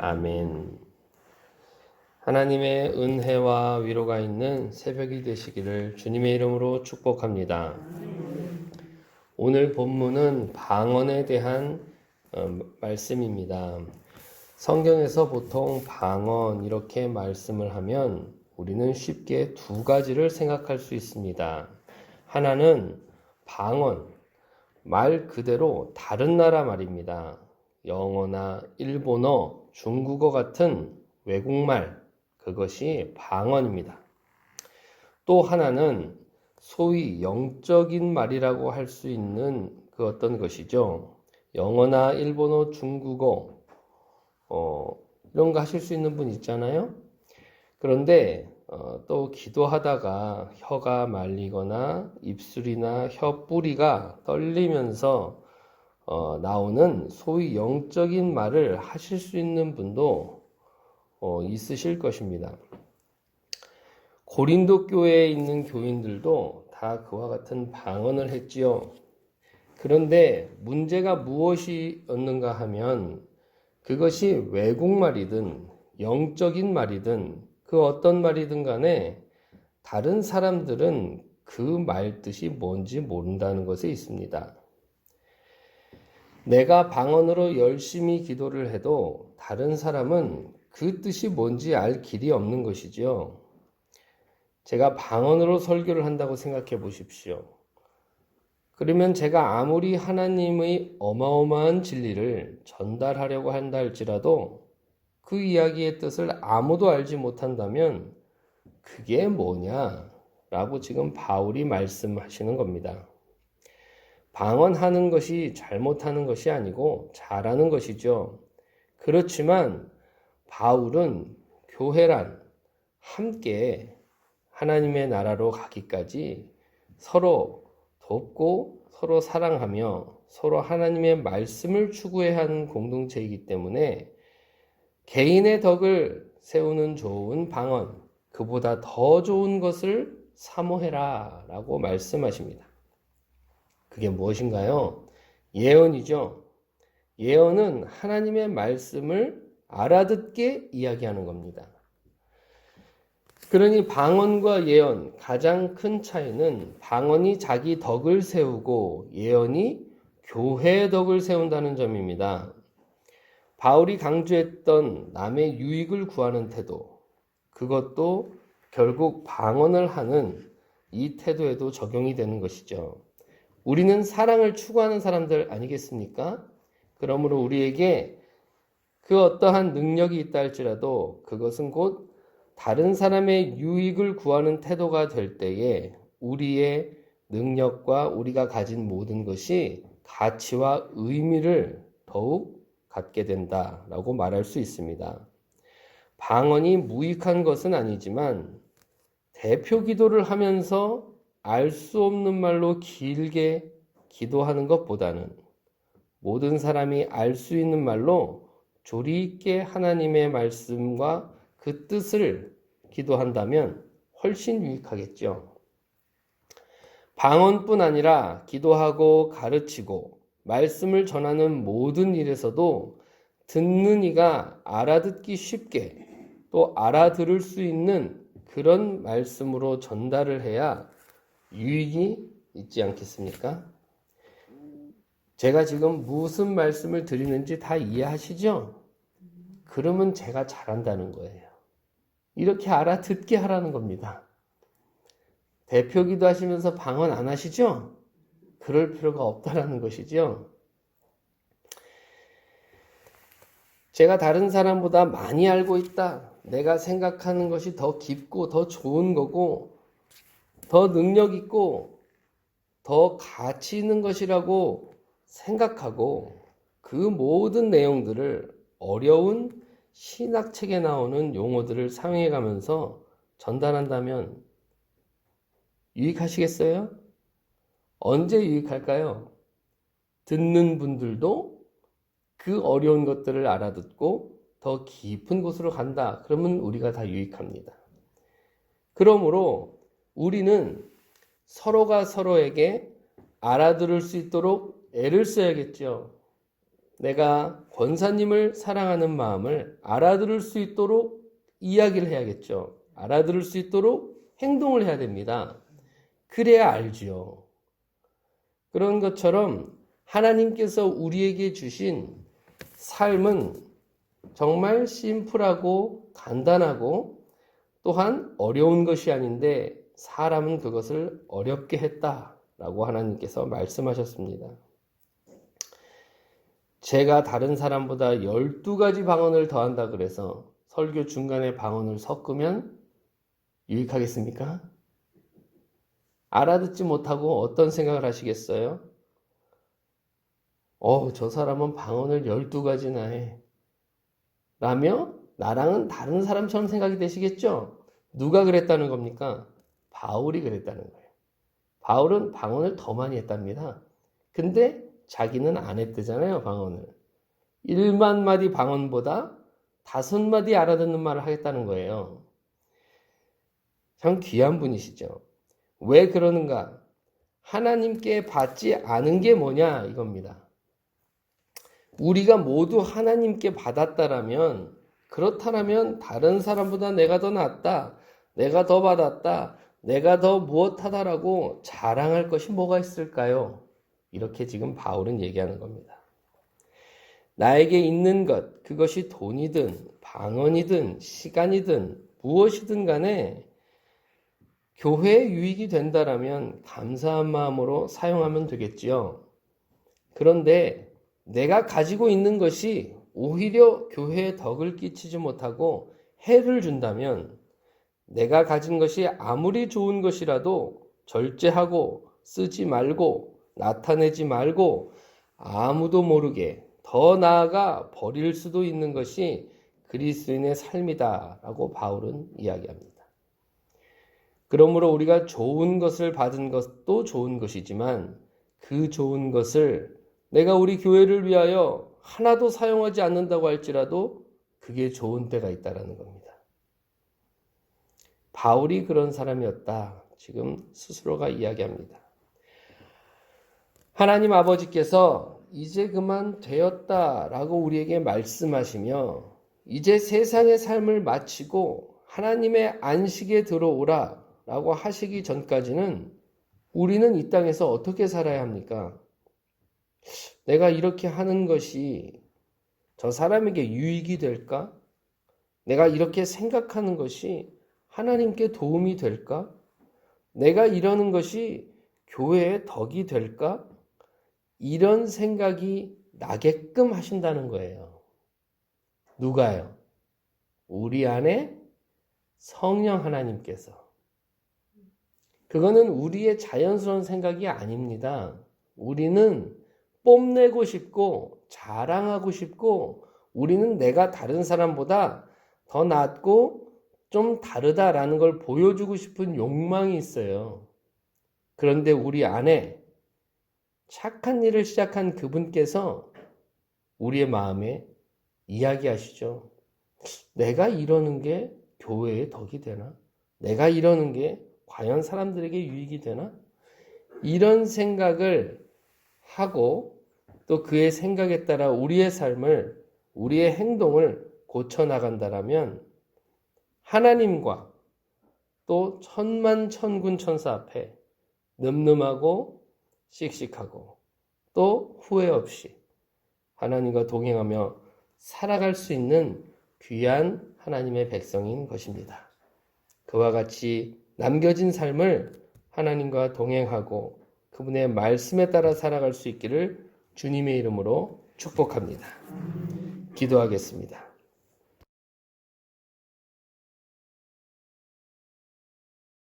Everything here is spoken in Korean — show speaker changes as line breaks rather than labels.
아멘. 하나님의 은혜와 위로가 있는 새벽이 되시기를 주님의 이름으로 축복합니다. 오늘 본문은 방언에 대한 말씀입니다. 성경에서 보통 방언 이렇게 말씀을 하면 우리는 쉽게 두 가지를 생각할 수 있습니다. 하나는 방언, 말 그대로 다른 나라 말입니다. 영어나 일본어, 중국어 같은 외국말, 그것이 방언입니다. 또 하나는 소위 영적인 말이라고 할 수 있는 그 어떤 것이죠. 영어나 일본어, 중국어, 이런 거 하실 수 있는 분 있잖아요. 그런데 또 기도하다가 혀가 말리거나 입술이나 혀 뿌리가 떨리면서 나오는 소위 영적인 말을 하실 수 있는 분도 있으실 것입니다. 고린도 교회에 있는 교인들도 다 그와 같은 방언을 했지요. 그런데 문제가 무엇이었는가 하면 그것이 외국말이든 영적인 말이든 그 어떤 말이든 간에 다른 사람들은 그 말 뜻이 뭔지 모른다는 것에 있습니다. 내가 방언으로 열심히 기도를 해도 다른 사람은 그 뜻이 뭔지 알 길이 없는 것이죠. 제가 방언으로 설교를 한다고 생각해 보십시오. 그러면 제가 아무리 하나님의 어마어마한 진리를 전달하려고 한다 할지라도 그 이야기의 뜻을 아무도 알지 못한다면 그게 뭐냐라고 지금 바울이 말씀하시는 겁니다. 방언하는 것이 잘못하는 것이 아니고 잘하는 것이죠. 그렇지만 바울은 교회란 함께 하나님의 나라로 가기까지 서로 돕고 서로 사랑하며 서로 하나님의 말씀을 추구해야 하는 공동체이기 때문에 개인의 덕을 세우는 좋은 방언, 그보다 더 좋은 것을 사모해라 라고 말씀하십니다. 그게 무엇인가요? 예언이죠. 예언은 하나님의 말씀을 알아듣게 이야기하는 겁니다. 그러니 방언과 예언 가장 큰 차이는 방언이 자기 덕을 세우고 예언이 교회의 덕을 세운다는 점입니다. 바울이 강조했던 남의 유익을 구하는 태도, 그것도 결국 방언을 하는 이 태도에도 적용이 되는 것이죠. 우리는 사랑을 추구하는 사람들 아니겠습니까? 그러므로 우리에게 그 어떠한 능력이 있다 할지라도 그것은 곧 다른 사람의 유익을 구하는 태도가 될 때에 우리의 능력과 우리가 가진 모든 것이 가치와 의미를 더욱 갖게 된다라고 말할 수 있습니다. 방언이 무익한 것은 아니지만 대표 기도를 하면서 알 수 없는 말로 길게 기도하는 것보다는 모든 사람이 알 수 있는 말로 조리 있게 하나님의 말씀과 그 뜻을 기도한다면 훨씬 유익하겠죠. 방언뿐 아니라 기도하고 가르치고 말씀을 전하는 모든 일에서도 듣는 이가 알아듣기 쉽게 또 알아들을 수 있는 그런 말씀으로 전달을 해야 유익이 있지 않겠습니까? 제가 지금 무슨 말씀을 드리는지 다 이해하시죠? 그러면 제가 잘한다는 거예요. 이렇게 알아듣게 하라는 겁니다. 대표 기도하시면서 방언 안 하시죠? 그럴 필요가 없다라는 것이죠. 제가 다른 사람보다 많이 알고 있다. 내가 생각하는 것이 더 깊고 더 좋은 거고 더 능력 있고 더 가치 있는 것이라고 생각하고 그 모든 내용들을 어려운 신학책에 나오는 용어들을 사용해 가면서 전달한다면 유익하시겠어요? 언제 유익할까요? 듣는 분들도 그 어려운 것들을 알아듣고 더 깊은 곳으로 간다. 그러면 우리가 다 유익합니다. 그러므로 우리는 서로가 서로에게 알아들을 수 있도록 애를 써야겠죠. 내가 권사님을 사랑하는 마음을 알아들을 수 있도록 이야기를 해야겠죠. 알아들을 수 있도록 행동을 해야 됩니다. 그래야 알지요. 그런 것처럼 하나님께서 우리에게 주신 삶은 정말 심플하고 간단하고 또한 어려운 것이 아닌데 사람은 그것을 어렵게 했다라고 하나님께서 말씀하셨습니다. 제가 다른 사람보다 12가지 방언을 더한다 그래서 설교 중간에 방언을 섞으면 유익하겠습니까? 알아듣지 못하고 어떤 생각을 하시겠어요? 저 사람은 방언을 12가지나 해. 라며 나랑은 다른 사람처럼 생각이 되시겠죠? 누가 그랬다는 겁니까? 바울이 그랬다는 거예요. 바울은 방언을 더 많이 했답니다. 근데 자기는 안 했대잖아요, 방언을. 1만 마디 방언보다 5마디 알아듣는 말을 하겠다는 거예요. 참 귀한 분이시죠. 왜 그러는가? 하나님께 받지 않은 게 뭐냐 이겁니다. 우리가 모두 하나님께 받았다라면, 그렇다면 다른 사람보다 내가 더 낫다, 내가 더 받았다, 내가 더 무엇하다라고 자랑할 것이 뭐가 있을까요? 이렇게 지금 바울은 얘기하는 겁니다. 나에게 있는 것, 그것이 돈이든 방언이든 시간이든 무엇이든 간에 교회에 유익이 된다라면 감사한 마음으로 사용하면 되겠지요. 그런데 내가 가지고 있는 것이 오히려 교회에 덕을 끼치지 못하고 해를 준다면 내가 가진 것이 아무리 좋은 것이라도 절제하고 쓰지 말고 나타내지 말고 아무도 모르게 더 나아가 버릴 수도 있는 것이 그리스도인의 삶이다라고 바울은 이야기합니다. 그러므로 우리가 좋은 것을 받은 것도 좋은 것이지만 그 좋은 것을 내가 우리 교회를 위하여 하나도 사용하지 않는다고 할지라도 그게 좋은 때가 있다는 겁니다. 바울이 그런 사람이었다. 지금 스스로가 이야기합니다. 하나님 아버지께서 이제 그만 되었다라고 우리에게 말씀하시며 이제 세상의 삶을 마치고 하나님의 안식에 들어오라 라고 하시기 전까지는 우리는 이 땅에서 어떻게 살아야 합니까? 내가 이렇게 하는 것이 저 사람에게 유익이 될까? 내가 이렇게 생각하는 것이 하나님께 도움이 될까? 내가 이러는 것이 교회에 덕이 될까? 이런 생각이 나게끔 하신다는 거예요. 누가요? 우리 안에 성령 하나님께서. 그거는 우리의 자연스러운 생각이 아닙니다. 우리는 뽐내고 싶고 자랑하고 싶고 우리는 내가 다른 사람보다 더 낫고 좀 다르다라는 걸 보여주고 싶은 욕망이 있어요. 그런데 우리 안에 착한 일을 시작한 그분께서 우리의 마음에 이야기하시죠. 내가 이러는 게 교회에 덕이 되나? 내가 이러는 게 과연 사람들에게 유익이 되나? 이런 생각을 하고 또 그의 생각에 따라 우리의 삶을, 우리의 행동을 고쳐나간다라면 하나님과 또 천만 천군 천사 앞에 늠름하고 씩씩하고 또 후회 없이 하나님과 동행하며 살아갈 수 있는 귀한 하나님의 백성인 것입니다. 그와 같이 남겨진 삶을 하나님과 동행하고 그분의 말씀에 따라 살아갈 수 있기를 주님의 이름으로 축복합니다. 기도하겠습니다.